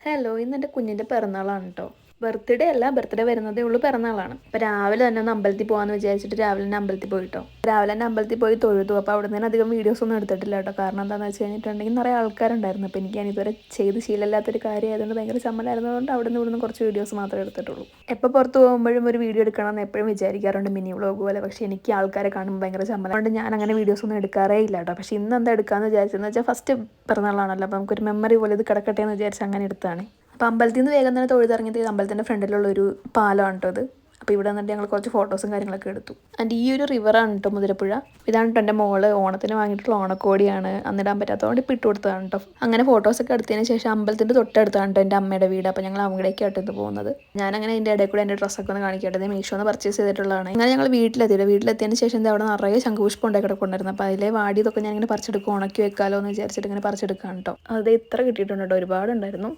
Hello, ഇന്ന് എൻ്റെ കുഞ്ഞിൻ്റെ പിറന്നാളാണ് കേട്ടോ. ബർത്ത്ഡേ അല്ല, ബർത്ത്ഡേ വരുന്നതേ ഉള്ളൂ, പിറന്നാളാണ്. അപ്പോൾ രാവിലെ തന്നെ ഒന്ന് അമ്പലത്തിൽ പോകാമെന്ന് വിചാരിച്ചിട്ട് രാവിലെ തന്നെ അമ്പലത്തിൽ പോയിട്ടോ. രാവിലെ തന്നെ അമ്പലത്തിൽ പോയി തൊഴുതു. അപ്പോൾ അവിടെ നിന്ന് അധികം വീഡിയോസ് ഒന്നും എടുത്തിട്ടില്ല കേട്ടോ. കാരണം എന്താണെന്ന് വെച്ച് കഴിഞ്ഞിട്ടുണ്ടെങ്കിൽ നിറയെ ആൾക്കാരുണ്ടായിരുന്നു. അപ്പോൾ എനിക്ക് ഇതുവരെ ചെയ്ത് ശീലമില്ലാത്തൊരു കാര്യമായതുകൊണ്ട് ഭയങ്കര ചമ്മലായിരുന്നതുകൊണ്ട് അവിടെ നിന്ന് ഇവിടുന്ന് കുറച്ച് വീഡിയോസ് മാത്രമേ എടുത്തിട്ടുള്ളൂ. എപ്പോൾ പുറത്ത് പോകുമ്പോഴും ഒരു വീഡിയോ എടുക്കണമെന്ന് എപ്പോഴും വിചാരിക്കാറുണ്ട്, മിനി വ്ളോഗ് പോലെ. പക്ഷേ എനിക്ക് ആൾക്കാരെ കാണുമ്പോൾ ഭയങ്കര ചമ്മലാണ്. അതുകൊണ്ട് ഞാൻ അങ്ങനെ വീഡിയോസ് ഒന്നും എടുക്കാറേ ഇല്ല കേട്ടോ. പക്ഷേ ഇന്ന് എന്താ എടുക്കാമെന്ന് വിചാരിച്ചതെന്ന് വെച്ചാൽ ഫസ്റ്റ് പിറന്നാളാണല്ലോ, അപ്പോൾ നമുക്കൊരു മെമ്മറി പോലെ ഇത് കിടക്കട്ടെ എന്ന് വിചാരിച്ച് അങ്ങനെ എടുത്താണ്. അപ്പോൾ അമ്പലത്തിൽ നിന്ന് വേഗം തന്നെ തൊഴുതിറങ്ങിയത് അമ്പലത്തിൻ്റെ ഫ്രണ്ടിലുള്ളൊരു പാലമാണ് കേട്ടോ ഇത്. അപ്പോൾ ഇവിടെ വന്നിട്ട് ഞങ്ങൾ കുറച്ച് ഫോട്ടോസും കാര്യങ്ങളൊക്കെ എടുത്തു. ആൻഡ് ഈ ഒരു റിവറാണ് കേട്ടോ മുതിരപ്പുഴ. ഇതാണ് കേട്ടോ എൻ്റെ മോള് ഓണത്തിന് വാങ്ങിയിട്ടുള്ള ഓണക്കോടിയാണ്. അന്നിടാൻ പറ്റാത്തതുകൊണ്ട് ഇപ്പോൾ ഇട്ട് കൊടുത്തതാണ് കേട്ടോ. അങ്ങനെ ഫോട്ടോസൊക്കെ എടുത്തതിന് ശേഷം അമ്പലത്തിൻ്റെ തൊട്ടടുത്താണ് കേട്ടോ എൻ്റെ അമ്മയുടെ വീട്. അപ്പോൾ ഞങ്ങൾ അവിടേക്കായിട്ട് ഇത് പോകുന്നത്. ഞാനങ്ങനെ എൻ്റെ ഇടയിൽ കൂടെ എൻ്റെ ഡ്രസ്സൊക്കെ ഒന്ന് കാണിക്കട്ടെ. മീഷോന്ന് പർച്ചേസ് ചെയ്തിട്ടുള്ളതാണ്. അങ്ങനെ ഞങ്ങൾ വീട്ടിലെത്തിയതിന് ശേഷം അവിടെ നിറയെ ശംഖുപുഷ്പം ഉണ്ടായി കിടക്കുന്നുണ്ടായിരുന്നു. അപ്പോൾ അതിലെ വാടിയതൊക്കെ ഞാൻ ഇങ്ങനെ പറിച്ചെടുക്കും, ഉണക്കി വെക്കാമല്ലോ എന്ന് വിചാരിച്ചിട്ട് ഇങ്ങനെ പറിച്ചെടുക്കുകയാണ് കേട്ടോ. അത് ഇത്ര കിട്ടിയിട്ടുണ്ട് കേട്ടോ, ഒരുപാടുണ്ടായിരുന്നു.